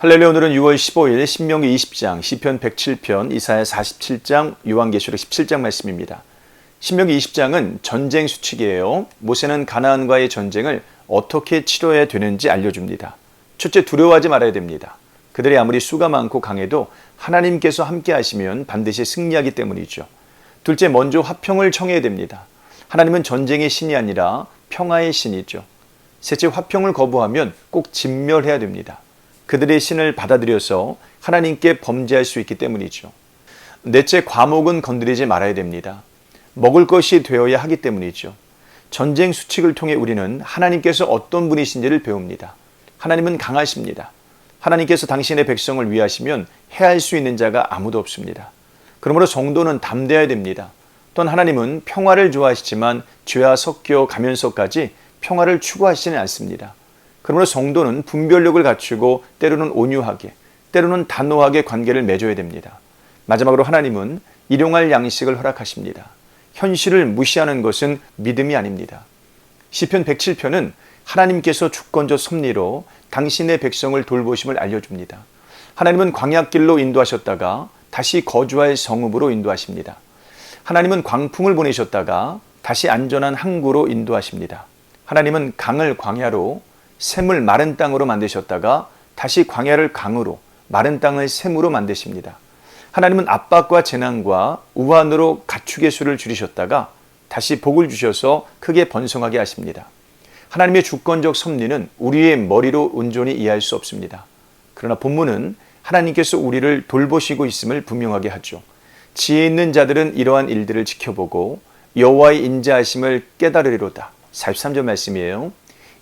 할렐루야. 오늘은 6월 15일 신명기 20장, 시편 107편, 이사야 47장, 요한계시록 17장 말씀입니다. 신명기 20장은 전쟁 수칙이에요. 모세는 가나안과의 전쟁을 어떻게 치러야 되는지 알려줍니다. 첫째, 두려워하지 말아야 됩니다. 그들이 아무리 수가 많고 강해도 하나님께서 함께 하시면 반드시 승리하기 때문이죠. 둘째, 먼저 화평을 청해야 됩니다. 하나님은 전쟁의 신이 아니라 평화의 신이죠. 셋째, 화평을 거부하면 꼭 진멸해야 됩니다. 그들의 신을 받아들여서 하나님께 범죄할 수 있기 때문이죠. 넷째, 과목은 건드리지 말아야 됩니다. 먹을 것이 되어야 하기 때문이죠. 전쟁 수칙을 통해 우리는 하나님께서 어떤 분이신지를 배웁니다. 하나님은 강하십니다. 하나님께서 당신의 백성을 위하시면 해할 수 있는 자가 아무도 없습니다. 그러므로 성도는 담대해야 됩니다. 또한 하나님은 평화를 좋아하시지만 죄와 섞여 가면서까지 평화를 추구하시지는 않습니다. 그러므로 성도는 분별력을 갖추고 때로는 온유하게, 때로는 단호하게 관계를 맺어야 됩니다. 마지막으로 하나님은 일용할 양식을 허락하십니다. 현실을 무시하는 것은 믿음이 아닙니다. 시편 107편은 하나님께서 주권적 섭리로 당신의 백성을 돌보심을 알려줍니다. 하나님은 광야길로 인도하셨다가 다시 거주할 성읍으로 인도하십니다. 하나님은 광풍을 보내셨다가 다시 안전한 항구로 인도하십니다. 하나님은 강을 광야로, 샘을 마른 땅으로 만드셨다가 다시 광야를 강으로, 마른 땅을 샘으로 만드십니다. 하나님은 압박과 재난과 우환으로 가축의 수를 줄이셨다가 다시 복을 주셔서 크게 번성하게 하십니다. 하나님의 주권적 섭리는 우리의 머리로 온전히 이해할 수 없습니다. 그러나 본문은 하나님께서 우리를 돌보시고 있음을 분명하게 하죠. 지혜 있는 자들은 이러한 일들을 지켜보고 여호와의 인자하심을 깨달으리로다. 43절 말씀이에요.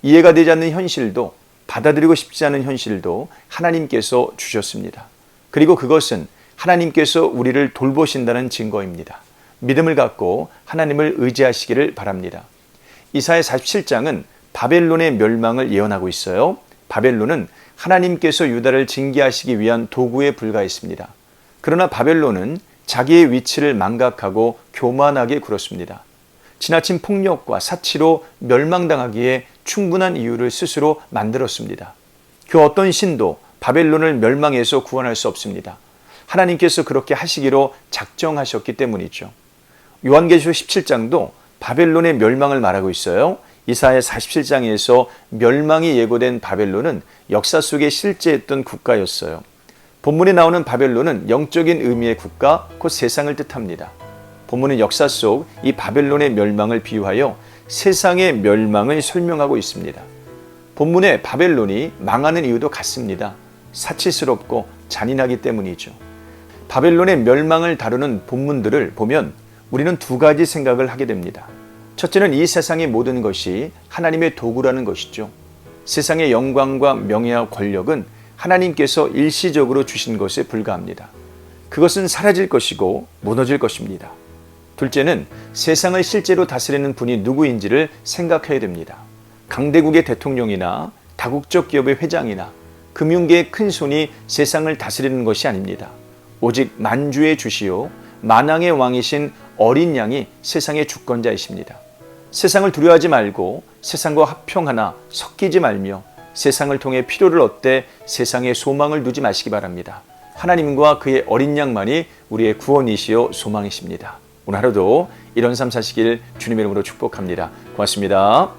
이해가 되지 않는 현실도, 받아들이고 싶지 않은 현실도 하나님께서 주셨습니다. 그리고 그것은 하나님께서 우리를 돌보신다는 증거입니다. 믿음을 갖고 하나님을 의지하시기를 바랍니다. 이사야 47장은 바벨론의 멸망을 예언하고 있어요. 바벨론은 하나님께서 유다를 징계하시기 위한 도구에 불과했습니다. 그러나 바벨론은 자기의 위치를 망각하고 교만하게 굴었습니다. 지나친 폭력과 사치로 멸망당하기에 충분한 이유를 스스로 만들었습니다. 그 어떤 신도 바벨론을 멸망해서 구원할 수 없습니다. 하나님께서 그렇게 하시기로 작정하셨기 때문이죠. 요한계시록 17장도 바벨론의 멸망을 말하고 있어요. 이사야 47장에서 멸망이 예고된 바벨론은 역사 속에 실제했던 국가였어요. 본문에 나오는 바벨론은 영적인 의미의 국가, 곧 세상을 뜻합니다. 본문은 역사 속 이 바벨론의 멸망을 비유하여 세상의 멸망을 설명하고 있습니다. 본문에 바벨론이 망하는 이유도 같습니다. 사치스럽고 잔인하기 때문이죠. 바벨론의 멸망을 다루는 본문들을 보면 우리는 두 가지 생각을 하게 됩니다. 첫째는 이 세상의 모든 것이 하나님의 도구라는 것이죠. 세상의 영광과 명예와 권력은 하나님께서 일시적으로 주신 것에 불과합니다. 그것은 사라질 것이고 무너질 것입니다. 둘째는 세상을 실제로 다스리는 분이 누구인지를 생각해야 됩니다. 강대국의 대통령이나 다국적 기업의 회장이나 금융계의 큰 손이 세상을 다스리는 것이 아닙니다. 오직 만주의 주시오 만왕의 왕이신 어린 양이 세상의 주권자이십니다. 세상을 두려워하지 말고 세상과 화평하나 섞이지 말며 세상을 통해 필요를 얻되 세상에 소망을 두지 마시기 바랍니다. 하나님과 그의 어린 양만이 우리의 구원이시요 소망이십니다. 오늘 하루도 이런 삶 사시길 주님의 이름으로 축복합니다. 고맙습니다.